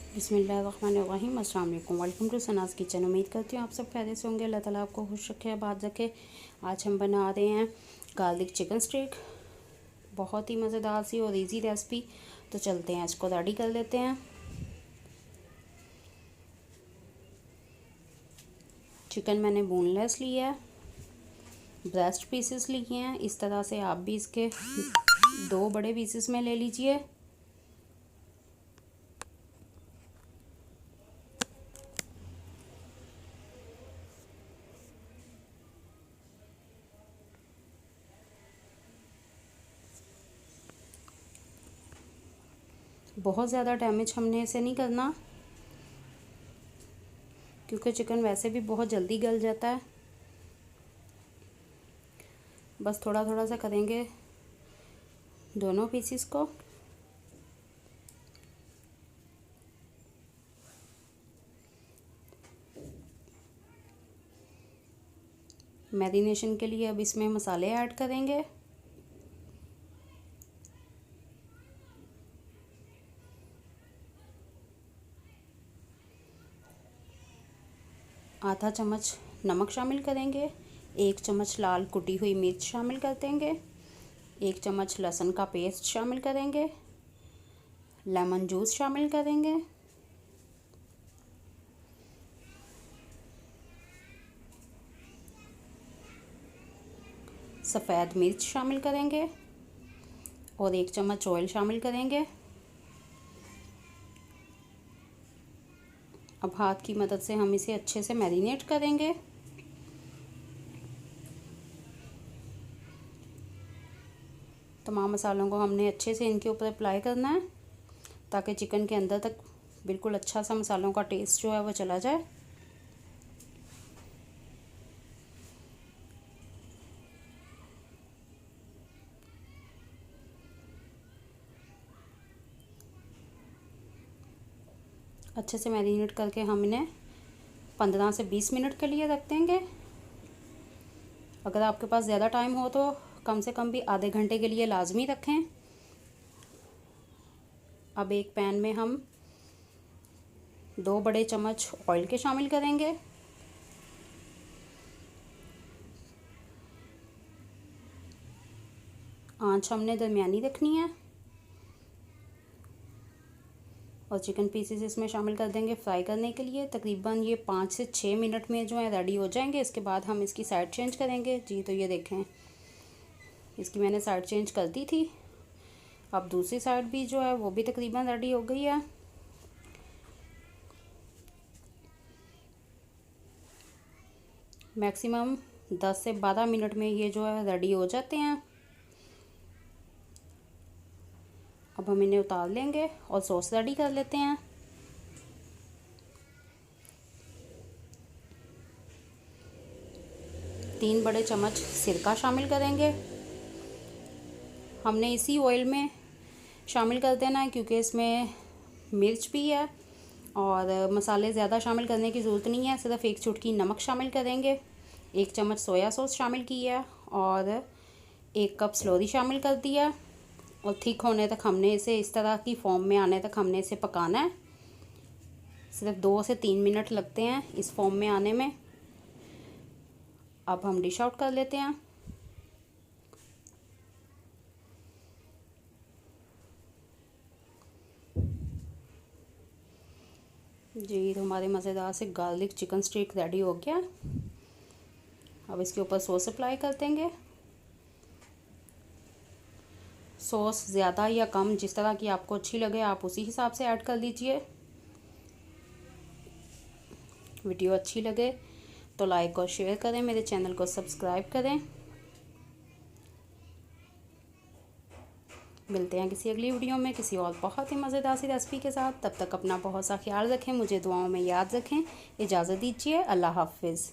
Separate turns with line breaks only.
बिस्मिल्लाहिर्रहमानिर्रहीम। अस्सलाम वालेकुम। Welcome to Sana's kitchen. उम्मीद करती हूँ आप सब खैरियत से होंगे। अल्लाह ताला आपको खुश रखे, आबाद रखे। आज हम बना रहे हैं गार्लिक चिकन स्टीक। बहुत ही मज़ेदार सी और इजी रेसिपी। तो चलते हैं, इसको रेडी कर लेते हैं। चिकन मैंने बोनलेस लिया है, ब्रेस्ट पीसेस लिए हैं। इस तरह से आप भी इसके 2 बड़े पीसेस में ले लीजिए। बहुत ज़्यादा डैमेज हमने इसे नहीं करना, क्योंकि चिकन वैसे भी बहुत जल्दी गल जाता है। बस थोड़ा थोड़ा सा करेंगे दोनों पीसेस को। मैरिनेशन के लिए अब इसमें मसाले ऐड करेंगे। आधा चम्मच नमक शामिल करेंगे, 1 चम्मच लाल कुटी हुई मिर्च शामिल कर देंगे, 1 चम्मच लहसुन का पेस्ट शामिल करेंगे, लेमन जूस शामिल करेंगे, सफ़ेद मिर्च शामिल करेंगे और 1 चम्मच ऑयल शामिल करेंगे। अब हाथ की मदद से हम इसे अच्छे से मैरिनेट करेंगे। तमाम मसालों को हमने अच्छे से इनके ऊपर अप्लाई करना है, ताकि चिकन के अंदर तक बिल्कुल अच्छा सा मसालों का टेस्ट जो है वो चला जाए। अच्छे से मैरिनेट करके हम इन्हें 15 से 20 मिनट के लिए रख देंगे। अगर आपके पास ज़्यादा टाइम हो तो कम से कम भी आधे घंटे के लिए लाजमी रखें। अब एक पैन में हम 2 बड़े चम्मच ऑयल के शामिल करेंगे। आंच हमने दरमियानी रखनी है और चिकन पीसेस इसमें शामिल कर देंगे फ्राई करने के लिए। तकरीबन ये 5 से 6 मिनट में जो है रेडी हो जाएंगे। इसके बाद हम इसकी साइड चेंज करेंगे। जी तो ये देखें, इसकी मैंने साइड चेंज कर दी थी। अब दूसरी साइड भी जो है वो भी तकरीबन रेडी हो गई है। मैक्सिमम 10 से 12 मिनट में ये जो है रेडी हो जाते हैं। अब हम इन्हें उतार लेंगे और सॉस रेडी कर लेते हैं। तीन बड़े चम्मच सिरका शामिल करेंगे। हमने इसी ऑयल में शामिल कर देना है, क्योंकि इसमें मिर्च भी है और मसाले ज़्यादा शामिल करने की ज़रूरत नहीं है। सिर्फ 1 चुटकी नमक शामिल करेंगे, 1 चम्मच सोया सॉस शामिल किया और 1 कप स्लोरी शामिल कर दिया। और थिक होने तक हमने इसे, इस तरह की फॉर्म में आने तक हमने इसे पकाना है। सिर्फ 2 से 3 मिनट लगते हैं इस फॉर्म में आने में। अब हम डिश आउट कर लेते हैं। जी तो हमारे मज़ेदार से गार्लिक चिकन स्टीक रेडी हो गया। अब इसके ऊपर सॉस अप्लाई कर देंगे। सॉस ज़्यादा या कम जिस तरह की आपको अच्छी लगे आप उसी हिसाब से ऐड कर लीजिए। वीडियो अच्छी लगे तो लाइक और शेयर करें, मेरे चैनल को सब्सक्राइब करें। मिलते हैं किसी अगली वीडियो में किसी और बहुत ही मज़ेदार सी रेसिपी के साथ। तब तक अपना बहुत सा ख्याल रखें, मुझे दुआओं में याद रखें। इजाज़त दीजिए, अल्लाह हाफ़िज़।